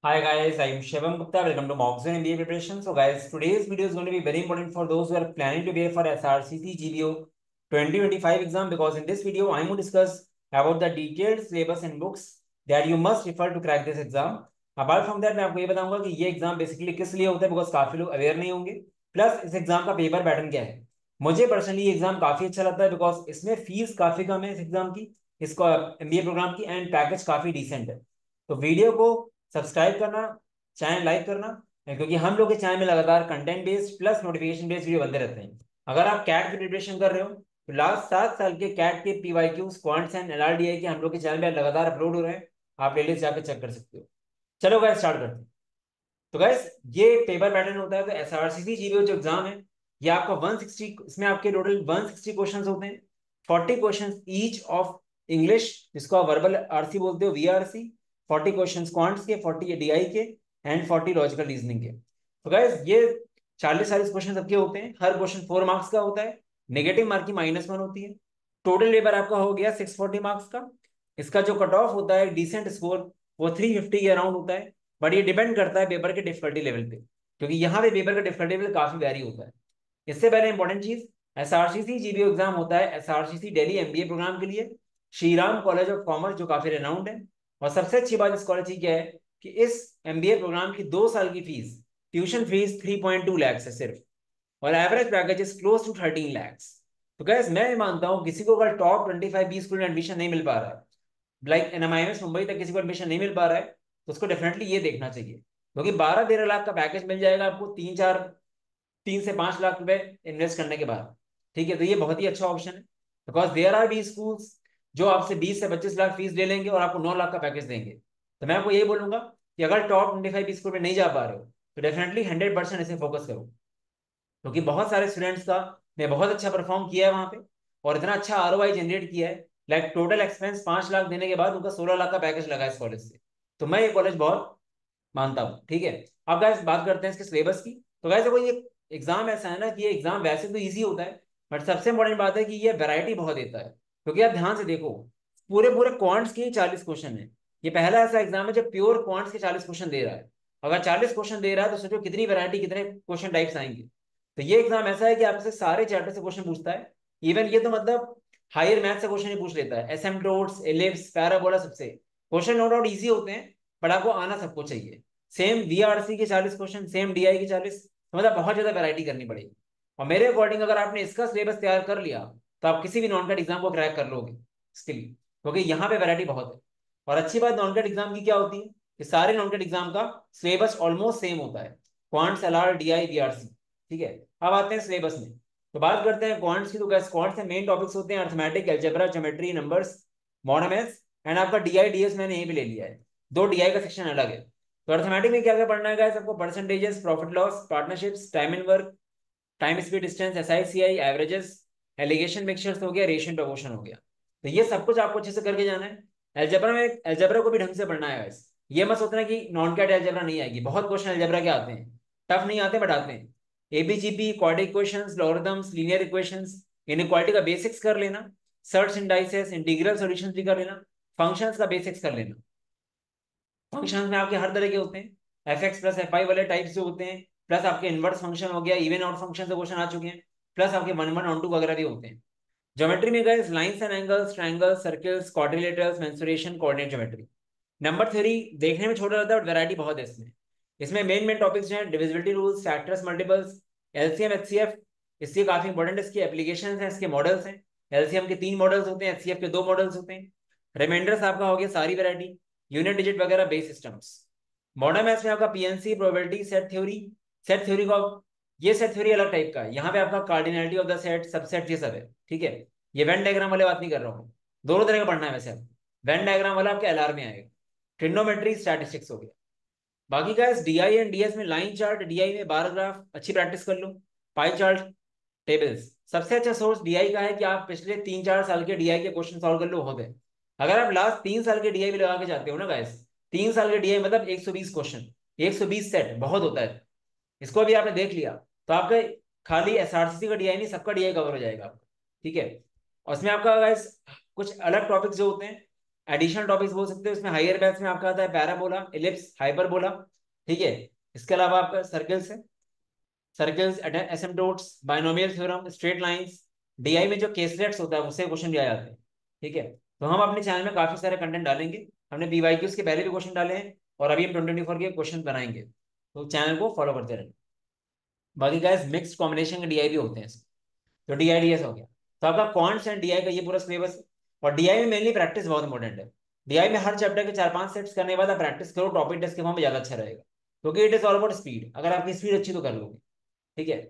Hi guys, I'm Shivam Gupta. Welcome to Moxon MBA Preparation. So guys, today's video is going to be very important for those who are planning to be for SRCC GBO 2025 exam because in this video I'm going to discuss about the detailed syllabus and books that you must refer to crack this exam. Apart from that, मैं आपको ये बताऊंगा कि ये exam basically किस लिए होता है बिकॉज काफी लोग अवेयर नहीं होंगे. प्लस इस एग्जाम का पेपर पैटर्न क्या है. मुझे पर्सनली ये एग्जाम काफी अच्छा लगता है बिकॉज इसमें फीस काफी कम है इस एग्जाम की, इसका एमबीए प्रोग्राम की, एंड पैकेज काफी डिसेंट है. तो वीडियो को सब्सक्राइब करना, चैनल लाइक करना, क्योंकि हम लोग के चैनल में लगातार content based plus notification based video बनते रहते हैं. अगर आप कैट की प्रिपरेशन कर रहे हो तो लास्ट 7 साल के कैट के पीवाईक्यूज क्वांट्स एंड एलआरडीआई के हम लोग के चैनल में लगातार अपलोड हो रहे हैं. आप प्लेलिस्ट जाकर चेक कर सकते हो. चलो गाइस स्टार्ट करते हैं. तो गाइस ये पेपर पैटर्न होता है. तो एसआरसीसी जीबीओ जो एग्जाम है ये आपका 160, इसमें आपके टोटल 160 क्वेश्चंस होते हैं. 40 क्वेश्चंस ईच ऑफ इंग्लिश, जिसको आप वर्बल आरसी बोलते हो, वीआरसी. 40 क्वेश्चंस क्वांट्स के, 40 डीआई के, एंड 40 लॉजिकल रीजनिंग के. तो गाइस ये 40-40 क्वेश्चन सबके होते हैं. हर क्वेश्चन 4 मार्क्स का होता है. नेगेटिव मार्किंग -1 होती है. टोटल पेपर आपका हो गया 640 मार्क्स का. इसका जो कट ऑफ होता है डिसेंट स्कोर वो 350 के अराउंड होता है. बट ये डिपेंड करता है पेपर के डिफिकल्टी लेवल पे, क्योंकि यहाँ पे पेपर का डिफिकल्टी लेवल काफी वेरी होता है. इससे पहले इंपॉर्टेंट चीज, एसआरसीसी जीबीओ एग्जाम होता है एसआरसीसी दिल्ली एमबीए प्रोग्राम के लिए, श्रीराम कॉलेज ऑफ कॉमर्स जो काफी रेनाउंड है. और सबसे अच्छी बात इस कॉलेज की क्या है कि इस एमबीए प्रोग्राम की 2 साल की फीस, ट्यूशन फीस 3.2 लैक्स है सिर्फ, और average package is close to 13 lakhs. तो गैस मैं मानता हूँ किसी को अगर टॉप 25 स्कूल में एडमिशन नहीं मिल पा रहा है, लाइक एनएमआईएमएस मुंबई तक किसी को एडमिशन नहीं मिल पा रहा है, तो उसको डेफिनेटली ये देखना चाहिए. क्योंकि 12-13 लाख का पैकेज मिल जाएगा आपको 3 से 5 लाख रुपए इन्वेस्ट करने के बाद. ठीक है, तो ये बहुत ही अच्छा ऑप्शन है. Because there are B schools जो आपसे 20 से 25 लाख फीस ले लेंगे और आपको 9 लाख का पैकेज देंगे. तो मैं आपको यही बोलूंगा कि अगर टॉप 25 स्कूल में नहीं जा पा रहे हो तो डेफिनेटली 100% इसे फोकस करो. क्योंकि बहुत सारे स्टूडेंट्स का ने बहुत अच्छा परफॉर्म किया है वहां पे और इतना अच्छा आरओआई जनरेट किया है. लाइक टोटल एक्सपेंस 5 लाख देने के बाद उनका 16 लाख का पैकेज लगा इस कॉलेज से. तो मैं ये कॉलेज बहुत मानता हूँ. ठीक है, अब गाइस बात करते हैं इसके सिलेबस की. तो गाइस देखो, ये एग्जाम ऐसा है ना कि ये एग्जाम वैसे तो इजी होता है, बट सबसे इंपॉर्टेंट बात है कि ये वैरायटी बहुत देता है. क्योंकि आप ध्यान से देखो, पूरे पूरे क्वांट्स के ही 40 क्वेश्चन है. ये पहला ऐसा एग्जाम है जो प्योर क्वांट्स के 40 क्वेश्चन दे रहा है. अगर 40 क्वेश्चन दे रहा है तो सोचो कितनी वैरायटी, कितने क्वेश्चन टाइप्स आएंगे. तो ये एग्जाम ऐसा है कि आपसे सारे चैप्टर से क्वेश्चन पूछता है. इवन ये तो मतलब हायर मैथ से क्वेश्चन ही पूछ लेता है, एसिम्पटोट्स, एलिप्स, पैराबोला, सबसे क्वेश्चन नो डाउट इजी होते हैं, बट आपको आना सबको चाहिए. सेम वीआरसी के 40 क्वेश्चन, सेम डीआई के 40, तो मतलब बहुत ज्यादा वैरायटी करनी पड़ेगी. और मेरे अकॉर्डिंग अगर आपने इसका सिलेबस तैयार कर लिया तो आप किसी भी नॉन कैट एग्जाम को क्रैक कर लोगे स्किल, क्योंकि यहाँ पे वैरायटी बहुत है. और अच्छी बात नॉन कैट एग्जाम की क्या होती है कि सारे नॉन कैट एग्जाम का सिलेबस ऑलमोस्ट सेम होता है, क्वांट्स, एलआर, डीआई, वीआरसी. ठीक है, अब आते हैं सिलेबस में. तो बात करते हैं क्वांट्स की. तो क्या क्वांट्स में मेन टॉपिक्स होते हैं arithmetic, algebra, geometry, numbers, modern maths, and आपका डीआई डीएस मैंने यहीं पे ले लिया है. दो डीआई का सेक्शन अलग है. तो अर्थमेटिक में क्या क्या पढ़ना है गाइस आपको? Percentages, profit loss, partnerships, time and work, time speed distance, SI CI, averages, allegation mixtures हो गया, रेशियो प्रपोर्शन हो गया. तो ये सब कुछ आपको अच्छे से करके जाना है. अलजेब्रा में अलजेब्रा को भी ढंग से पढ़ना है गाइस. ये मत सोचना कि नॉन कैट अलजेब्रा नहीं आएगी. बहुत क्वेश्चन अलजेब्रा के आते हैं, टफ नहीं आते बट आते हैं. AP GP, quadratic equations, logarithms, linear equations, inequality का बेसिक्स कर लेना, सर्च इंडाइसेस, इंटीग्रल सॉल्यूशंस भी कर लेना, फंक्शंस का बेसिक्स कर लेना. फंक्शंस में आपके हर तरह के होते हैं, F x plus F I वाले टाइप्स जो होते हैं, प्लस आपके इनवर्स फंक्शन हो गया, इवन आउट फंक्शन से क्वेश्चन आ चुके हैं, प्लस आपके 1 1 ऑन 2 वगैरह भी होते हैं. ज्योमेट्री में गए lines and angles, triangles, circles, quadrilaterals, mensuration, coordinate geometry. Number theory देखने में छोटा रहता है बट वैरायटी बहुत है इसमें. इसमें मेन मेन टॉपिक्स हैं divisibility rules, factors, multiples, LCM, HCF. इसलिए काफी इंपॉर्टेंट इसकी एप्लीकेशंस हैं, इसके मॉडल्स हैं. एलसीएम के 3 मॉडल्स होते हैं, एचसीएफ के 2 मॉडल्स होते हैं. रिमाइंडर्स आपका हो गया सारी वैरायटी, यूनिट डिजिट वगैरह, बेस सिस्टम्स. मॉडर्न मैथ्स में आपका PNC, probability, set theory. Set theory को ये सेट थ्योरी अलग टाइप का है. यहाँ पे आपका cardinality of the set, subset, ये सब है. ठीक है, ये वेन डायग्राम वाले बात नहीं कर रहा हूँ. दोनों तरह का पढ़ना है वैसे. आप वेन डायग्राम वाला आपके एलआर में आएगा. ट्रिग्नोमेट्री, स्टैटिस्टिक्स हो गया. बाकी का डीआई एंड डीएस में लाइन चार्ट, डीआई में बार ग्राफ, अच्छी प्रैक्टिस कर लो. Pie chart, tables. सबसे अच्छा सोर्स डीआई का है कि आप पिछले 3-4 साल के डीआई के क्वेश्चन सॉल्व कर लो, बहुत है. अगर आप लास्ट 3 साल के डीआई भी लगा के जाते हो ना गाइस, 3 साल के डीआई मतलब 120 क्वेश्चन, 120 सेट, बहुत होता है. इसको अभी आपने देख लिया तो आपका खाली एसआरसीसी का डीआई नहीं, सबका डीआई कवर हो जाएगा आपका. ठीक है, और इसमें आपका गाइस कुछ अलग टॉपिक्स जो होते हैं, एडिशनल टॉपिक्स बोल सकते हो, इसमें हायर मैथ्स में आपका आता है पैराबोला, इलिप्स, हाइपरबोला। ठीक है, इसके अलावा आपका सर्कल्स है, circles, asymptotes, binomial theorem, straight lines. DI में जो केसलेट्स होता है उससे क्वेश्चन दिया जाते हैं। ठीक है, तो हम अपने चैनल में काफी सारे कंटेंट डालेंगे। हमने पीवाईक्यूज के पहले भी क्वेश्चन डाले हैं और अभी हम 2024 के क्वेश्चन बनाएंगे, तो चैनल को फॉलो करते रहें। बाकी गाइस मिक्स्ड कॉम्बिनेशन के डीआई भी होते हैं, तो डीआईडीएस हो गया। तो आपका क्वांट्स एंड डीआई का ये पूरा सिलेबस है। और डीआई में मेनली प्रैक्टिस बहुत इंपॉर्टेंट है। डीआई में हर चैप्टर के 4-5 सेट्स करने के बाद आप प्रैक्टिस करो, टॉपिक टेस्ट के फॉर्म में ज्यादा अच्छा रहेगा, क्योंकि it is all about speed. अगर आपकी स्पीड अच्छी तो कर लोगे। ठीक है,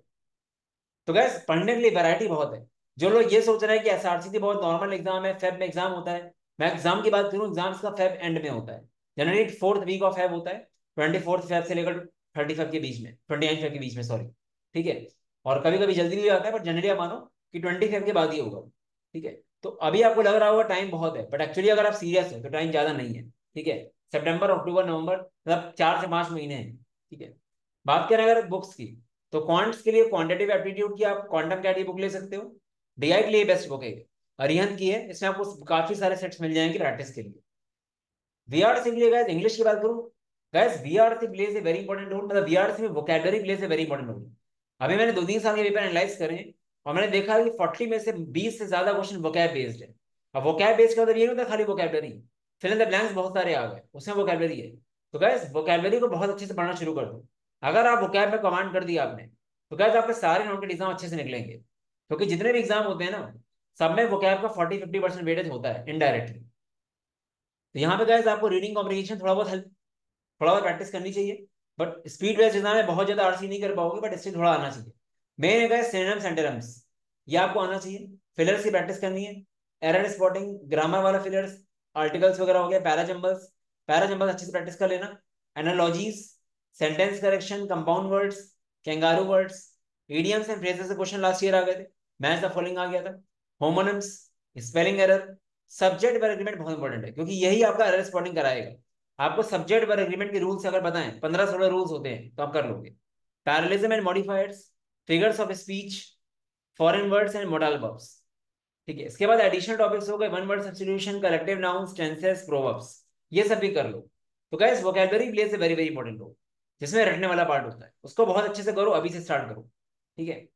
तो गैस पढ़ने के लिए वैरायटी बहुत है। जो लोग ये सोच रहे हैं कि एसआरसीटी बहुत नॉर्मल एग्जाम है, फेब में एग्जाम होता है, मैं एग्जाम की बात करूं, एग्जाम्स का फेब एंड में होता है। Generally 4th week of Feb होता है, 24th फेब से लेकर 30 फेब के बीच में, 29 फेब के बीच में, सॉरी। ठीक है, और कभी कभी जल्दी भी आता है, बट जनरली आप मानो कि 20 फेब के बाद ही होगा। ठीक है, तो अभी आपको लग रहा होगा टाइम बहुत है, बट एक्चुअली अगर आप सीरियस हो तो टाइम ज्यादा नहीं है। ठीक है, सितंबर, अक्टूबर, नवंबर, मतलब 4 से 5 महीने हैं। ठीक है, बात करें अगर बुक्स की, तो क्वांट्स के लिए क्वांटिटेटिव एप्टीट्यूड की आप क्वांटम कैट की बुक ले सकते हो। डीआई के लिए बेस्ट बुक है अरिहंत की है, इसमें आपको काफी सारे सेट्स मिल जाएंगे प्रैक्टिस के लिए। वीआरसी के लिए गैस इंग्लिश की बात करूं, guys VRC plays a very important role, मतलब वीआरसी में vocabulary plays a very important role. अभी मैंने 2-3 साल के पेपर एनालाइज करे हैं, और मैंने देखा कि 40 में से 20 से ज्यादा क्वेश्चन वोकैब बेस्ड है। अब वोकैब बेस्ड का मतलब ये नहीं होता खाली vocabulary, fill in the blanks बहुत सारे आ गए, उसमें वोकैबुलरी है। तो गैस वोकैबुलरी को बहुत अच्छे से पढ़ना शुरू कर दो। अगर आप वोकैब में कमांड कर दिया आपने, तो गैस आपके सारे नॉन एग्जाम अच्छे से निकलेंगे, क्योंकि जितने भी एग्जाम होते हैं ना, सब में वोकैब का 40-50% वेटेज होता है इनडायरेक्टली। तो यहाँ पे गैस आपको रीडिंग कॉम्प्रिहेंशन थोड़ा बहुत प्रैक्टिस करनी चाहिए। बट स्पीड बेस्ड एग्जाम में बहुत ज्यादा आरसी नहीं कर पाओगे, बट इससे थोड़ा आना चाहिए। मेन है गैस सिनोनिम्स एंटोनिम्स, ये आपको आना चाहिए। फिलर्स की प्रैक्टिस करनी है, एरर स्पॉटिंग, ग्रामर वाला फिलर्स, आर्टिकल्स वगैरह हो गया, पैराजम्बल्स, पैराजम्बल्स अच्छे से प्रैक्टिस कर लेना। Analogies, sentence correction, compound words, kangaroo words, idioms and phrases से क्वेश्चन लास्ट ईयर आ गए थे, मैच द फॉलोइंग आ गया था। Homonyms, spelling error, subject verb agreement बहुत इंपॉर्टेंट है, क्योंकि यही आपका एरर स्पॉटिंग कराएगा। आपको सब्जेक्ट वर्ब एग्रीमेंट के रूल्स अगर बताएं, 15-16 रूल्स होते हैं, तो आप कर लोगे। Parallelism and modifiers, figures of speech, foreign words and modal verbs. ठीक है, इसके बाद एडिशनल टॉपिक्स हो गए, one word substitution, collective nouns, tenses, proverbs, ये सब भी कर लो। तो guys vocabulary plays a very very important role, जिसमें रटने वाला पार्ट होता है, उसको बहुत अच्छे से करो, अभी से स्टार्ट करो। ठीक है,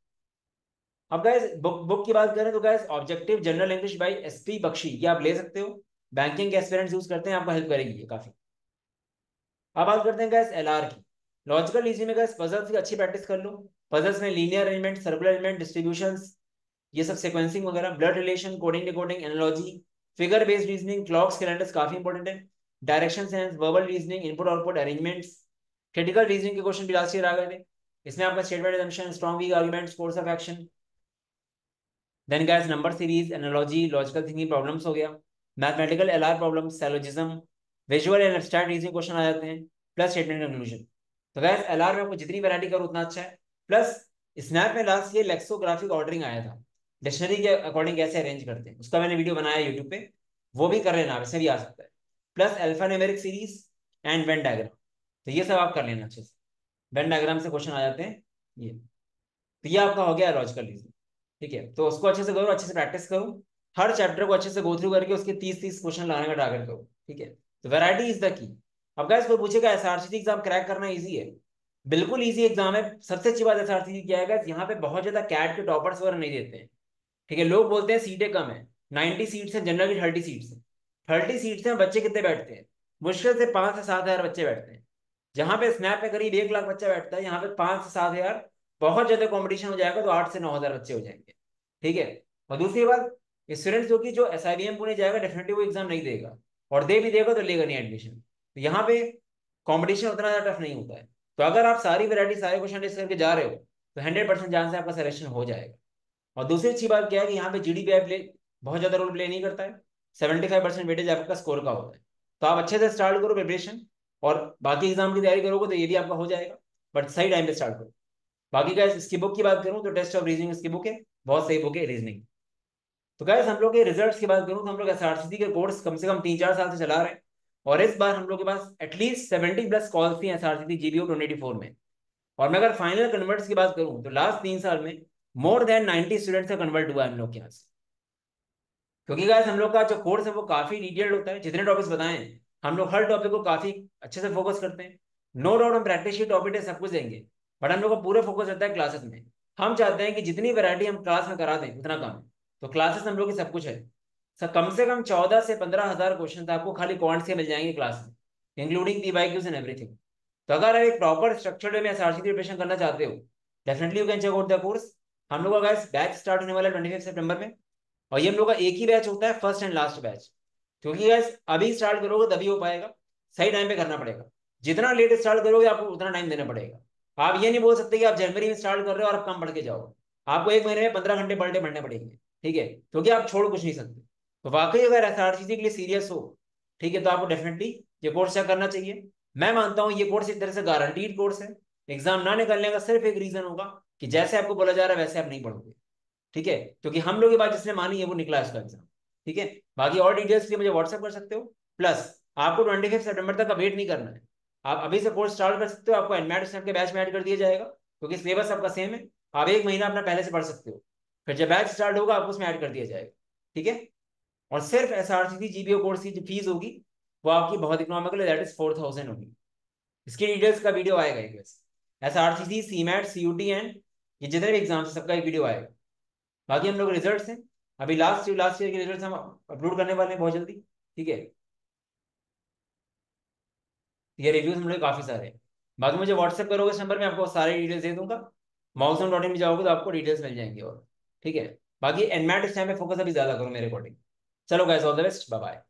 अब गाइस बुक की बात करें, तो guys objective general English by S P Bakshi, ये आप ले सकते हो। बैंकिंग के एस्पिरेंट्स यूज करते हैं, आपको हेल्प करेगी ये काफी। अब बात करते हैं गैस एलआर की। लॉजिकल रीजनिंग में गैस पजल्स की अच्छी प्रैक्टिस कर लो। पजल्स में linear arrangement, circular arrangement, distributions, ये सब सीक्वेंसिंग वगैरह, blood relation, coding decoding, analogy, figure based reasoning, clocks, calendars काफी इंपॉर्टेंट है। Direction sense, verbal reasoning, input output arrangements, critical reasoning के क्वेश्चन भी लास्ट ईयर आ गए थे। इसमें आपका statement assumption, strong weak arguments, course of action, then gas number series, analogy, logical thinking problems हो गया, mathematical LR problem, syllogism, visual and abstract reasoning question आ जाते हैं, प्लस स्टेटमेंट कंक्लूजन। तो गैस एलआर में आपको जितनी वैरायटी करो उतना अच्छा है। प्लस स्नैप में लास्ट ये लेक्सोग्राफिक ऑर्डरिंग आया था, डिक्शनरी के अकॉर्डिंग कैसे अरेंज करते हैं, उसका मैंने वीडियो बनाया यूट्यूब पे, वो भी कर लेना, वैसे भी आ सकता है। Plus alpha numeric series and Venn diagram, तो ये सब आप कर लेना अच्छे से, वेन डायग्राम से क्वेश्चन आ जाते हैं ये। तो ये आपका हो गया लॉजिकल रीजनिंग। ठीक है, तो उसको अच्छे से करो, अच्छे से प्रैक्टिस करो, हर चैप्टर को अच्छे से गो थ्रू करके उसके 30-30 क्वेश्चन लाने का टारगेट करो। ठीक है, तो वैरायटी इज द की। अब गाइस कोई पूछेगा एसआरसीटी एग्जाम क्रैक करना इजी है, बिल्कुल इजी एग्जाम है। सबसे अच्छी बात एसआरसीटी क्या है guys, यहाँ पे बहुत ज्यादा कैट के टॉपर्स वगैरह नहीं देते हैं। ठीक है, लोग बोलते हैं सीटें कम है, 90 सीट्स हैं, जनरल की 30 सीट्स हैं। 30 सीट्स हैं, बच्चे कितने बैठते हैं? मुश्किल से 5 से 7 हजार बच्चे बैठते हैं। जहां पे स्नैप में करीब 1 लाख बच्चा बैठता है, यहाँ पे 5 से 7 हजार। बहुत ज्यादा कंपटीशन हो जाएगा तो 8 से 9 हजार बच्चे हो जाएंगे। ठीक है, और दूसरी बात, स्टूडेंट्स जो एसआईबीएम पुणे जाएगा डेफिनेटली वो एग्जाम नहीं देगा, और दे भी देगा तो लेगा नहीं एडमिशन। तो यहाँ पे कंपटीशन उतना ज्यादा टफ नहीं होता है। तो अगर आप सारी वैरायटी सारे क्वेश्चन टेस्ट करके जा रहे हो, तो 100% चांस है आपका सिलेक्शन हो जाएगा। और दूसरी अच्छी बात क्या है कि यहाँ पे जीडीपीआई प्ले बहुत ज्यादा रोल प्ले नहीं करता है, 75% वेटेज आपका स्कोर का होता है। तो आप अच्छे से स्टार्ट करो प्रिपरेशन, और बाकी एग्जाम की तैयारी करोगे तो ये भी आपका हो जाएगा, बट सही टाइम पे स्टार्ट करो। बाकी गाइस इसकी बुक की बात करूं तो टेस्ट ऑफ रीजनिंग इसकी बुक है, बहुत सही बुक है रीजनिंग। तो गाइस हम लोग के रिजल्ट्स की बात करूं तो हम लोग एसआरसीटी के कोर्स कम से कम 3-4 साल से चला रहे हैं, और इस बार हम लोग के पास एटलीस्ट 70+ कॉल्स थी एसआरसीटी जीबीओ 2024 में। और मैं अगर फाइनल कन्वर्ट्स की बात करूं तो लास्ट 3 साल में मोर देन 90 स्टूडेंट्स का कन्वर्ट हुआ है हम लोग के यहाँ से। क्योंकि गाइस हम लोग का जो कोर्स है वो काफी डिटेल्ड होता है, जितने टॉपिक्स बताए हैं हम लोग हर टॉपिक को काफी अच्छे से फोकस करते हैं। नो डाउट हम प्रैक्टिस शीट टॉपिक है सब कुछ देंगे, बट हम लोग का पूरा फोकस रहता है क्लासेस में। हम चाहते हैं कि जितनी वैरायटी हम क्लास में करा दें उतना कम है। तो क्लासेस हम लोग की सब कुछ है सर। कम से कम 14 से 15 हज़ार क्वेश्चन आपको खाली क्वांट से मिल जाएंगे क्लास में, इंक्लूडिंग पीवाईक्यूज एंड एवरीथिंग। तो अगर आप एक प्रॉपर स्ट्रक्चर्ड वे में एसआरसी की प्रिपरेशन करना चाहते हो, definitely you can check out the course. हम लोग का गाइस बैच स्टार्ट होने वाला है 25 सितंबर में, और ये हम लोग का एक ही बैच होता है, फर्स्ट एंड लास्ट बैच। क्योंकि गाइस अभी स्टार्ट करोगे तभी हो पाएगा, सही टाइम पे करना पड़ेगा। जितना लेट स्टार्ट करोगे आपको उतना टाइम देना पड़ेगा। आप ये नहीं बोल सकते कि आप जनवरी में स्टार्ट कर रहे हो और आप कम पढ़ के जाओगे। आपको एक महीने में 15 घंटे पर डे पढ़ने पड़ेंगे, ठीक है, क्योंकि आप छोड़ कुछ नहीं सकते। तो वाकई अगर एसआरसीसी के लिए सीरियस हो, ठीक है, तो आपको डेफिनेटली ये कोर्स चेक करना चाहिए। मैं मानता हूँ ये कोर्स एक तरह से गारंटीड कोर्स है। एग्जाम ना निकलने का सिर्फ एक रीजन होगा कि जैसे आपको बोला जा रहा है वैसे आप नहीं पढ़ोगे, ठीक है, क्योंकि हम लोग की बात जिसने मानी है वो निकला इसका एग्जाम। ठीक है, बाकी और डिटेल्स के लिए मुझे व्हाट्सएप कर सकते हो। प्लस आपको 25 सितंबर तक का वेट नहीं करना है, आप अभी से कोर्स स्टार्ट कर सकते हो। आपको एनमेट के बैच में ऐड कर दिया जाएगा, क्योंकि सिलेबस आपका सेम है। आप एक महीना अपना पहले से पढ़ सकते हो, फिर जब बैच स्टार्ट होगा आपको उसमें ऐड कर दिया जाएगा, ठीक है। और सिर्फ एस आर सी सी जीपीओ कोर्स की जो फीस होगी वो आपकी बहुत इकोनॉमिकल है, दैट इज 4000 होगी। इसकी डिटेल्स का वीडियो आएगा एक वैसे, S R C C, C MAT, C U T and ये जितने भी एग्जाम्स सबका एक वीडियो आएगा। बाकी हम लोग रिजल्ट्स हैं, अभी लास्ट ईयर के रिजल्ट्स हम अपलोड करने वाले हैं बहुत जल्दी, ठीक है। ये रिव्यूज हम लोग काफी सारे हैं। बाकी मुझे व्हाट्सएप करोगे इस नंबर में, आपको सारे डिटेल्स दे दूंगा। मॉक्सम.in में जाओगे तो आपको डिटेल्स मिल जाएंगे और, ठीक है। बाकी एनमैट इस टाइम पे फोकस अभी ज्यादा करो मेरे अकॉर्डिंग। चलो guys, all the best, bye bye.